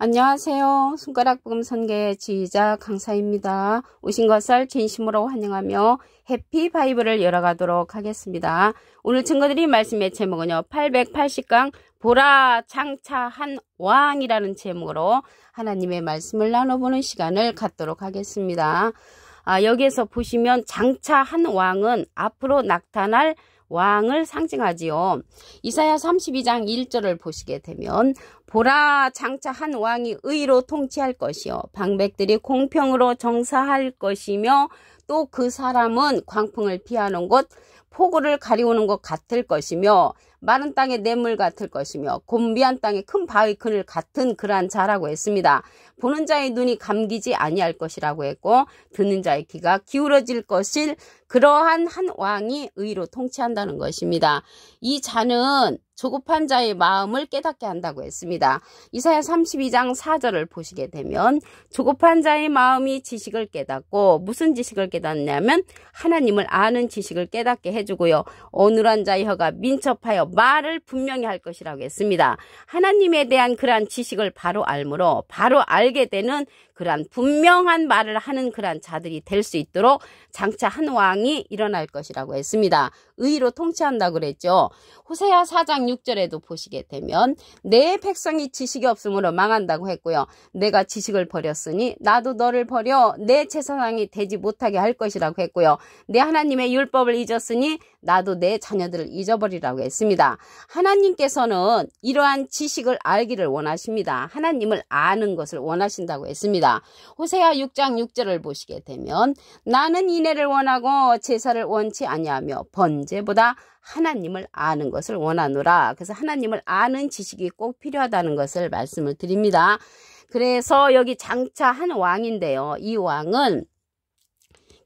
안녕하세요. 손가락 부금 선계 지휘자 강사입니다. 오신 것을 진심으로 환영하며 해피 바이블을 열어가도록 하겠습니다. 오늘 증거드린 말씀의 제목은요, 880강 보라 장차한 왕이라는 제목으로 하나님의 말씀을 나눠보는 시간을 갖도록 하겠습니다. 여기에서 보시면 장차한 왕은 앞으로 나타날 왕을 상징하지요. 이사야 32장 1절을 보시게 되면 보라 장차 한 왕이 의로 통치할 것이요 방백들이 공평으로 정사할 것이며 또 그 사람은 광풍을 피하는 곳 폭우를 가리우는 것 같을 것이며 마른 땅의 냇물 같을 것이며 곤비한 땅의 큰 바위 그늘 같은 그러한 자라고 했습니다. 보는 자의 눈이 감기지 아니할 것이라고 했고 듣는 자의 귀가 기울어질 것일 그러한 한 왕이 의로 통치한다는 것입니다. 이 자는 조급한 자의 마음을 깨닫게 한다고 했습니다. 이사야 32장 4절을 보시게 되면 조급한 자의 마음이 지식을 깨닫고 무슨 지식을 깨닫냐면 하나님을 아는 지식을 깨닫게 해주고요. 어눌한 자의 혀가 민첩하여 말을 분명히 할 것이라고 했습니다. 하나님에 대한 그러한 지식을 바로 알므로 바로 알게 되는 그러한 분명한 말을 하는 그러한 자들이 될 수 있도록 장차 한 왕이 일어날 것이라고 했습니다. 의로 통치한다고 그랬죠. 호세아 4장 6절에도 보시게 되면 내 백성이 지식이 없으므로 망한다고 했고요. 내가 지식을 버렸으니 나도 너를 버려 내 제사장이 되지 못하게 할 것이라고 했고요. 내 하나님의 율법을 잊었으니 나도 내 자녀들을 잊어버리라고 했습니다. 하나님께서는 이러한 지식을 알기를 원하십니다. 하나님을 아는 것을 원하신다고 했습니다. 호세아 6장 6절을 보시게 되면 나는 인애를 원하고 제사를 원치 아니하며 번제보다 하나님을 아는 것을 원하노라. 그래서 하나님을 아는 지식이 꼭 필요하다는 것을 말씀을 드립니다. 그래서 여기 장차 한 왕인데요. 이 왕은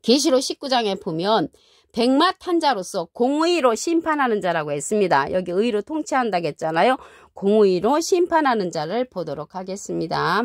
계시록 19장에 보면 백마탄 자로서 공의로 심판하는 자라고 했습니다. 여기 의로 통치한다고 했잖아요. 공의로 심판하는 자를 보도록 하겠습니다.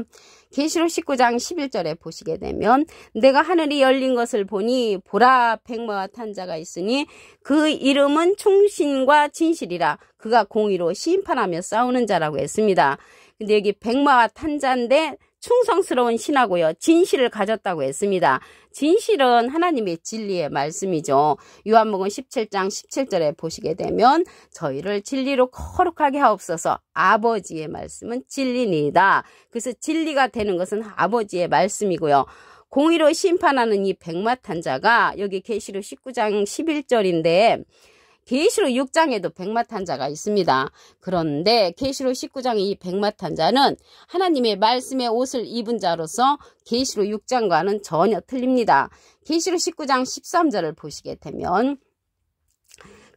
계시록 19장 11절에 보시게 되면 내가 하늘이 열린 것을 보니 보라 백마와 탄 자가 있으니 그 이름은 충신과 진실이라 그가 공의로 심판하며 싸우는 자라고 했습니다. 근데 여기 백마와 탄 자인데 충성스러운 신하고요. 진실을 가졌다고 했습니다. 진실은 하나님의 진리의 말씀이죠. 요한복음 17장 17절에 보시게 되면 저희를 진리로 거룩하게 하옵소서 아버지의 말씀은 진리니이다. 그래서 진리가 되는 것은 아버지의 말씀이고요. 공의로 심판하는 이 백마탄자가 여기 계시록 19장 11절인데 계시록 6장에도 백마탄자가 있습니다. 그런데 계시록 19장의 이 백마탄자는 하나님의 말씀의 옷을 입은 자로서 계시록 6장과는 전혀 틀립니다. 계시록 19장 13절을 보시게 되면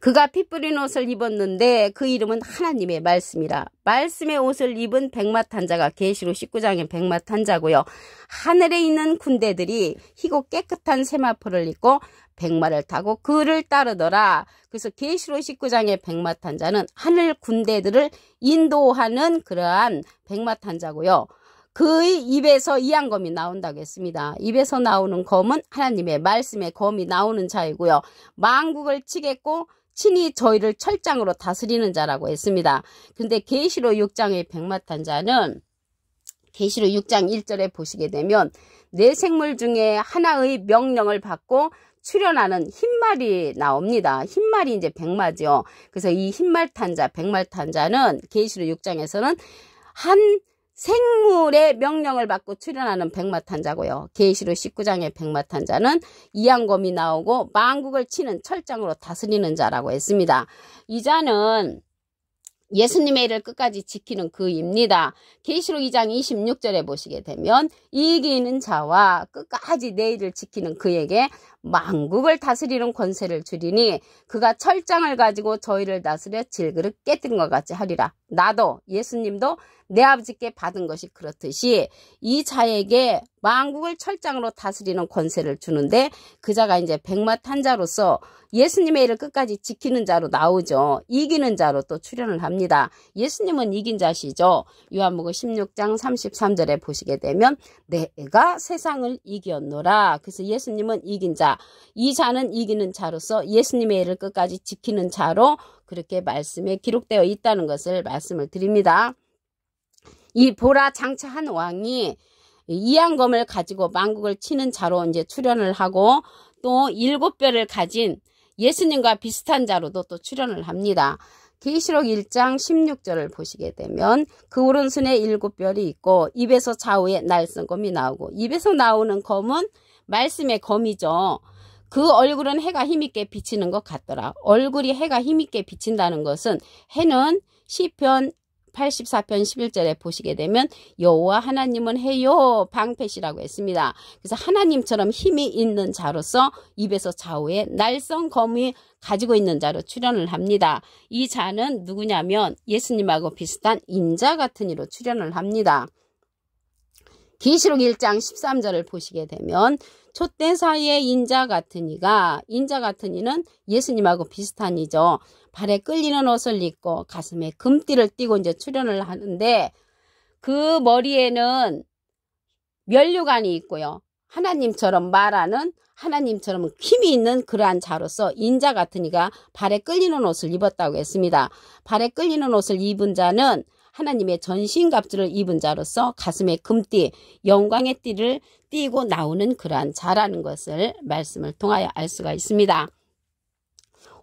그가 피 뿌린 옷을 입었는데 그 이름은 하나님의 말씀이라. 말씀의 옷을 입은 백마탄자가 계시록 19장의 백마탄자고요. 하늘에 있는 군대들이 희고 깨끗한 세마포를 입고 백마를 타고 그를 따르더라. 그래서 계시록 19장의 백마탄자는 하늘 군대들을 인도하는 그러한 백마탄자고요. 그의 입에서 이양검이 나온다고 했습니다. 입에서 나오는 검은 하나님의 말씀의 검이 나오는 자이고요. 만국을 치겠고 친히 저희를 철장으로 다스리는 자라고 했습니다. 근데 계시록 6장의 백마탄자는 계시록 6장 1절에 보시게 되면 네 생물 중에 하나의 명령을 받고 출현하는 흰말이 나옵니다. 흰말이 이제 백마죠. 그래서 이 흰말탄자, 백말탄자는 계시록 6장에서는 한 생물의 명령을 받고 출현하는 백마탄자고요. 계시록 19장의 백마탄자는 이양검이 나오고 만국을 치는 철장으로 다스리는 자라고 했습니다. 이 자는 예수님의 일을 끝까지 지키는 그입니다. 계시록 2장 26절에 보시게 되면 이기는 자와 끝까지 내 일을 지키는 그에게 만국을 다스리는 권세를 주리니 그가 철장을 가지고 저희를 다스려 질그릇 깨뜨린 것 같이 하리라. 나도 예수님도 내 아버지께 받은 것이 그렇듯이 이 자에게 만국을 철장으로 다스리는 권세를 주는데 그 자가 이제 백마탄자로서 예수님의 일을 끝까지 지키는 자로 나오죠. 이기는 자로 또 출현을 합니다. 예수님은 이긴 자시죠. 요한복음 16장 33절에 보시게 되면 내가 세상을 이겼노라. 그래서 예수님은 이긴 자, 이 자는 이기는 자로서 예수님의 일을 끝까지 지키는 자로 그렇게 말씀에 기록되어 있다는 것을 말씀을 드립니다. 이 보라 장차 한 왕이 이양검을 가지고 만국을 치는 자로 이제 출현을 하고 또 7뼈를 가진 예수님과 비슷한 자로도 또 출현을 합니다. 계시록 1장 16절을 보시게 되면 그 오른손에 7뼈이 있고 입에서 좌우에 날성검이 나오고 입에서 나오는 검은 말씀의 검이죠. 그 얼굴은 해가 힘있게 비치는 것 같더라. 얼굴이 해가 힘있게 비친다는 것은 해는 시편 84편 11절에 보시게 되면 여호와 하나님은 해요 방패시라고 했습니다. 그래서 하나님처럼 힘이 있는 자로서 입에서 좌우에 날성검이 가지고 있는 자로 출현을 합니다. 이 자는 누구냐면 예수님하고 비슷한 인자 같은 이로 출현을 합니다. 계시록 1장 13절을 보시게 되면 촛대 사이의 인자 같은 이가 인자 같은 이는 예수님하고 비슷한 이죠. 발에 끌리는 옷을 입고 가슴에 금띠를 띠고 이제 출현을 하는데 그 머리에는 면류관이 있고요. 하나님처럼 말하는 하나님처럼 힘이 있는 그러한 자로서 인자 같은 이가 발에 끌리는 옷을 입었다고 했습니다. 발에 끌리는 옷을 입은 자는 하나님의 전신갑주를 입은 자로서 가슴에 금띠, 영광의 띠를 띠고 나오는 그러한 자라는 것을 말씀을 통하여 알 수가 있습니다.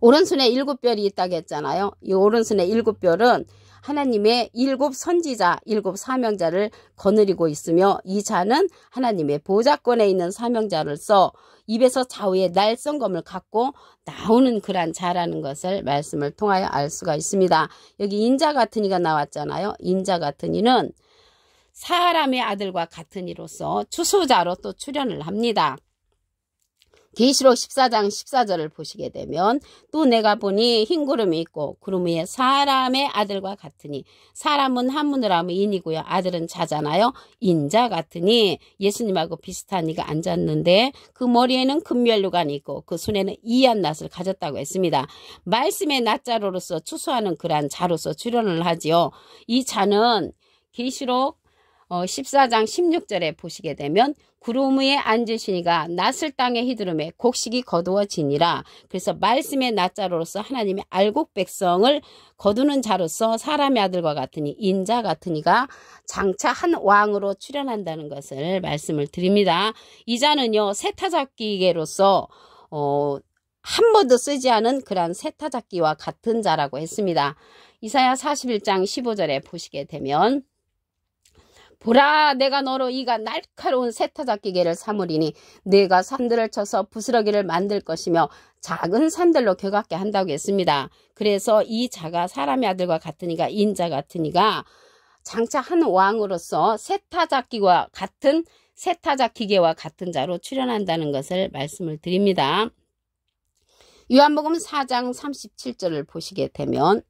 오른손에 7뼈이 있다고 했잖아요. 이 오른손에 7뼈는 하나님의 7 선지자, 7 사명자를 거느리고 있으며 이 자는 하나님의 보좌권에 있는 사명자로서 입에서 좌우에 날성검을 갖고 나오는 그러한 자라는 것을 말씀을 통하여 알 수가 있습니다. 여기 인자 같은 이가 나왔잖아요. 인자 같은 이는 사람의 아들과 같은 이로서 추수자로 또 출현을 합니다. 계시록 14장 14절을 보시게 되면 또 내가 보니 흰 구름이 있고 구름 위에 사람의 아들과 같으니 사람은 한문으로 하면 인이고요. 아들은 자잖아요. 인자 같으니 예수님하고 비슷한 이가 앉았는데 그 머리에는 금면류관이 있고 그 손에는 이한 낫을 가졌다고 했습니다. 말씀의 낫자로로서 추수하는 그러한 자로서 출현을 하지요. 이 자는 계시록 14장 16절에 보시게 되면 구름 위에 앉으시니가 낫을 땅에 휘두르매 곡식이 거두어지니라. 그래서 말씀의 낫자로로서 하나님의 알곡 백성을 거두는 자로서 사람의 아들과 같으니 인자 같으니가 장차 한 왕으로 출현한다는 것을 말씀을 드립니다. 이 자는요 세타잡기계로서 한 번도 쓰지 않은 그러한 세타잡기와 같은 자라고 했습니다. 이사야 41장 15절에 보시게 되면 보라 내가 너로 이가 날카로운 세타잡기계를 삼으리니 내가 산들을 쳐서 부스러기를 만들 것이며 작은 산들로 격하게 한다고 했습니다. 그래서 이 자가 사람의 아들과 같으니가 인자 같으니가 장차 한 왕으로서 세타잡기와 같은 세타잡기계와 같은 자로 출현한다는 것을 말씀을 드립니다. 요한복음 4장 37절을 보시게 되면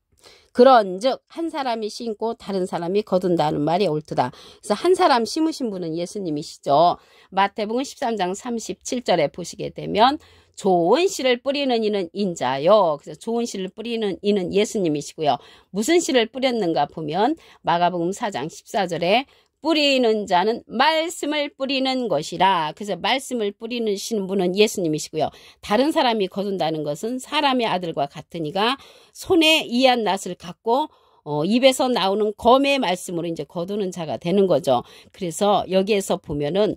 그런즉 한 사람이 심고 다른 사람이 거둔다는 말이 옳도다. 그래서 한 사람 심으신 분은 예수님이시죠. 마태복음 13장 37절에 보시게 되면 좋은 씨를 뿌리는 이는 인자요. 그래서 좋은 씨를 뿌리는 이는 예수님이시고요. 무슨 씨를 뿌렸는가 보면 마가복음 4장 14절에 뿌리는 자는 말씀을 뿌리는 것이라. 그래서 말씀을 뿌리시는 분은 예수님이시고요. 다른 사람이 거둔다는 것은 사람의 아들과 같으니가 손에 이한 낫을 갖고 입에서 나오는 검의 말씀으로 이제 거두는 자가 되는 거죠. 그래서 여기에서 보면은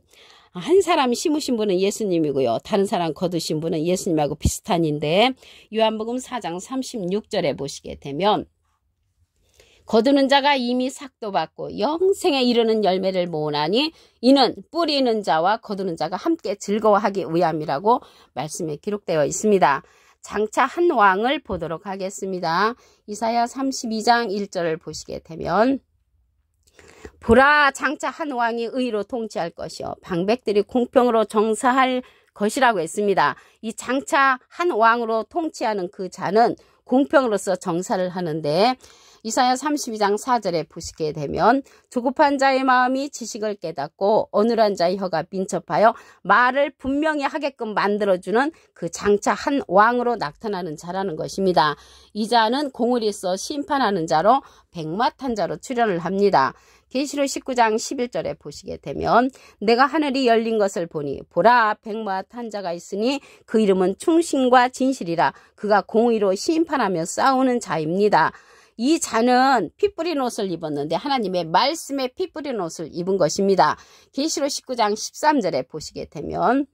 한 사람 심으신 분은 예수님이고요. 다른 사람 거두신 분은 예수님하고 비슷한인데 요한복음 4장 36절에 보시게 되면 거두는 자가 이미 삭도 받고 영생에 이르는 열매를 모으나니 이는 뿌리는 자와 거두는 자가 함께 즐거워하기 위함이라고 말씀에 기록되어 있습니다. 장차 한 왕을 보도록 하겠습니다. 이사야 32장 1절을 보시게 되면 보라 장차 한 왕이 의로 통치할 것이요 방백들이 공평으로 정사할 것이라고 했습니다. 이 장차 한 왕으로 통치하는 그 자는 공평으로서 정사를 하는데 이사야 32장 4절에 보시게 되면 조급한 자의 마음이 지식을 깨닫고 어눌한 자의 혀가 민첩하여 말을 분명히 하게끔 만들어주는 그 장차 한 왕으로 나타나는 자라는 것입니다. 이 자는 공을 써 심판하는 자로 백마탄 자로 출현을 합니다. 계시록 19장 11절에 보시게 되면 내가 하늘이 열린 것을 보니 보라 백마탄 자가 있으니 그 이름은 충신과 진실이라 그가 공의로 심판하며 싸우는 자입니다. 이 자는 피 뿌린 옷을 입었는데 하나님의 말씀에 피 뿌린 옷을 입은 것입니다. 계시록 19장 13절에 보시게 되면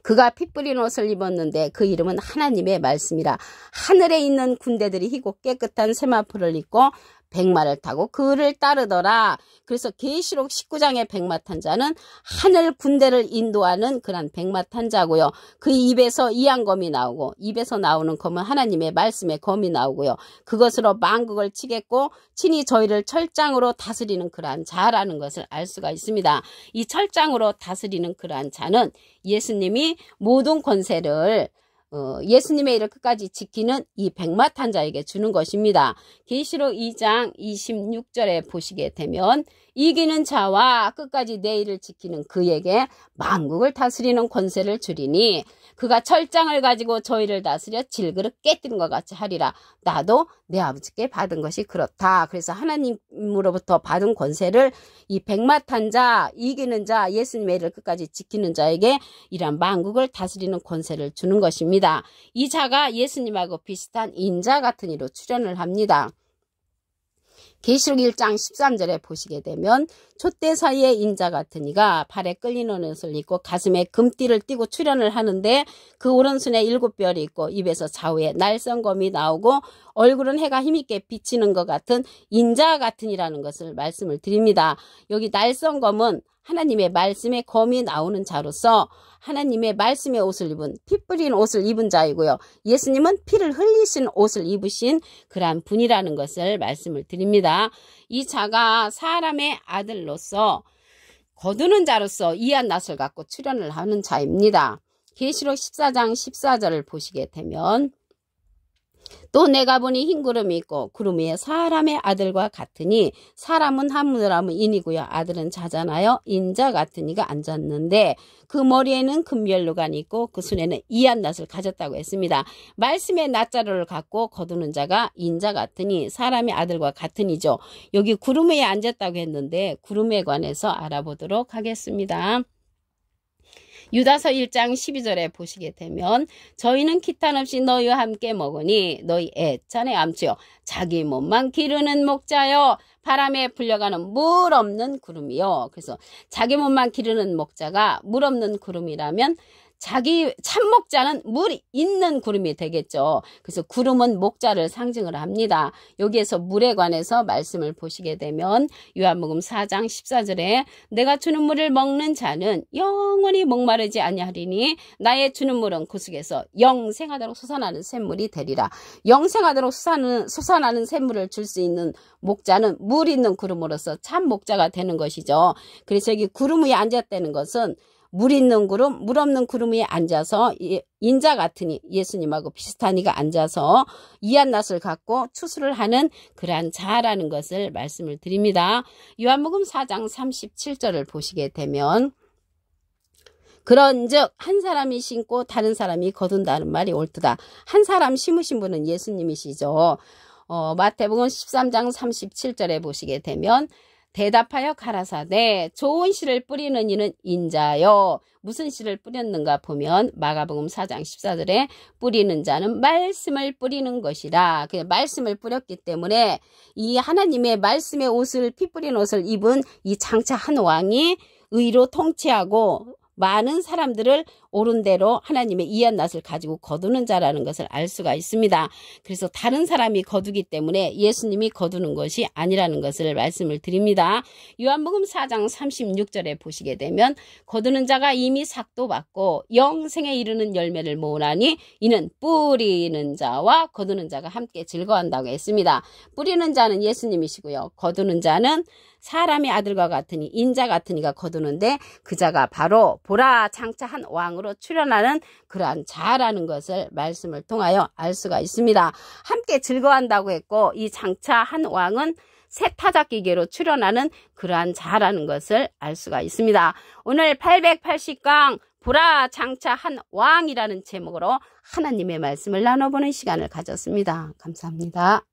그가 피 뿌린 옷을 입었는데 그 이름은 하나님의 말씀이라. 하늘에 있는 군대들이 희고 깨끗한 세마포를 입고 백마를 타고 그를 따르더라. 그래서 계시록 19장의 백마 탄 자는 하늘 군대를 인도하는 그런 백마 탄 자고요. 그 입에서 이양검이 나오고 입에서 나오는 검은 하나님의 말씀의 검이 나오고요. 그것으로 만국을 치겠고 친히 저희를 철장으로 다스리는 그러한 자라는 것을 알 수가 있습니다. 이 철장으로 다스리는 그러한 자는 예수님이 모든 권세를 예수님의 일을 끝까지 지키는 이 백마 탄 자에게 주는 것입니다. 계시록 2장 26절에 보시게 되면 이기는 자와 끝까지 내 일을 지키는 그에게 만국을 다스리는 권세를 주리니 그가 철장을 가지고 저희를 다스려 질그릇 깨뜨린 것 같이 하리라. 나도 내 아버지께 받은 것이 그렇다. 그래서 하나님으로부터 받은 권세를 이 백마 탄 자, 이기는 자, 예수님의 일을 끝까지 지키는 자에게 이러한 만국을 다스리는 권세를 주는 것입니다. 이 자가 예수님하고 비슷한 인자 같은 이로 출현을 합니다. 계시록 1장 13절에 보시게 되면 촛대 사이에 인자 같은 이가 발에 끌리는 옷을 입고 가슴에 금띠를 띠고 출현을 하는데 그 오른손에 7별이 있고 입에서 좌우에 날성검이 나오고 얼굴은 해가 힘있게 비치는 것 같은 인자 같은 이라는 것을 말씀을 드립니다. 여기 날성검은 하나님의 말씀에 검이 나오는 자로서 하나님의 말씀의 옷을 입은 피 뿌린 옷을 입은 자이고요. 예수님은 피를 흘리신 옷을 입으신 그러한 분이라는 것을 말씀을 드립니다. 이 자가 사람의 아들로서 거두는 자로서 이한 낯을 갖고 출현을 하는 자입니다. 계시록 14장 14절을 보시게 되면 또 내가 보니 흰 구름이 있고 구름 위에 사람의 아들과 같으니 사람은 하늘하면 인이고요. 아들은 자잖아요. 인자 같은 이가 앉았는데 그 머리에는 금면류관이 있고 그 손에는 이한 낫을 가졌다고 했습니다. 말씀의 낫자루를 갖고 거두는 자가 인자 같으니 사람의 아들과 같으니죠. 여기 구름 위에 앉았다고 했는데 구름에 관해서 알아보도록 하겠습니다. 유다서 1장 12절에 보시게 되면 저희는 기탄 없이 너희와 함께 먹으니 너희 애찬의 암초요 자기 몸만 기르는 목자요 바람에 불려가는 물 없는 구름이요. 그래서 자기 몸만 기르는 목자가 물 없는 구름이라면 자기 참목자는 물이 있는 구름이 되겠죠. 그래서 구름은 목자를 상징을 합니다. 여기에서 물에 관해서 말씀을 보시게 되면 요한복음 4장 14절에 내가 주는 물을 먹는 자는 영원히 목마르지 아니하리니 나의 주는 물은 그 속에서 영생하도록 솟아나는 샘물이 되리라. 영생하도록 솟아나는 샘물을 줄 수 있는 목자는 물 있는 구름으로서 참 목자가 되는 것이죠. 그래서 여기 구름 위에 앉았다는 것은 물 있는 구름, 물 없는 구름 위에 앉아서 인자 같으니 예수님하고 비슷한 이가 앉아서 이한 낫을 갖고 추수를 하는 그러한 자라는 것을 말씀을 드립니다. 요한복음 4장 37절을 보시게 되면 그런즉 한 사람이 심고 다른 사람이 거둔다는 말이 옳도다. 한 사람 심으신 분은 예수님이시죠. 마태복음 13장 37절에 보시게 되면 대답하여 가라사대 좋은 씨를 뿌리는 이는 인자요. 무슨 씨를 뿌렸는가 보면 마가복음 4장 14절에 뿌리는 자는 말씀을 뿌리는 것이라. 그 말씀을 뿌렸기 때문에 이 하나님의 말씀의 옷을 피 뿌린 옷을 입은 이 장차 한 왕이 의로 통치하고 많은 사람들을 옳은 대로 하나님의 이한 낫을 가지고 거두는 자라는 것을 알 수가 있습니다. 그래서 다른 사람이 거두기 때문에 예수님이 거두는 것이 아니라는 것을 말씀을 드립니다. 요한복음 4장 36절에 보시게 되면 거두는 자가 이미 삭도 받고 영생에 이르는 열매를 모으나니 이는 뿌리는 자와 거두는 자가 함께 즐거워한다고 했습니다. 뿌리는 자는 예수님이시고요. 거두는 자는 사람의 아들과 같으니 인자 같은 이가 거두는데 그 자가 바로 보라 장차 한 왕으로 출현하는 그러한 자라는 것을 말씀을 통하여 알 수가 있습니다. 함께 즐거워한다고 했고 이 장차 한 왕은 새 타작기계로 출현하는 그러한 자라는 것을 알 수가 있습니다. 오늘 880강 보라 장차 한 왕이라는 제목으로 하나님의 말씀을 나눠보는 시간을 가졌습니다. 감사합니다.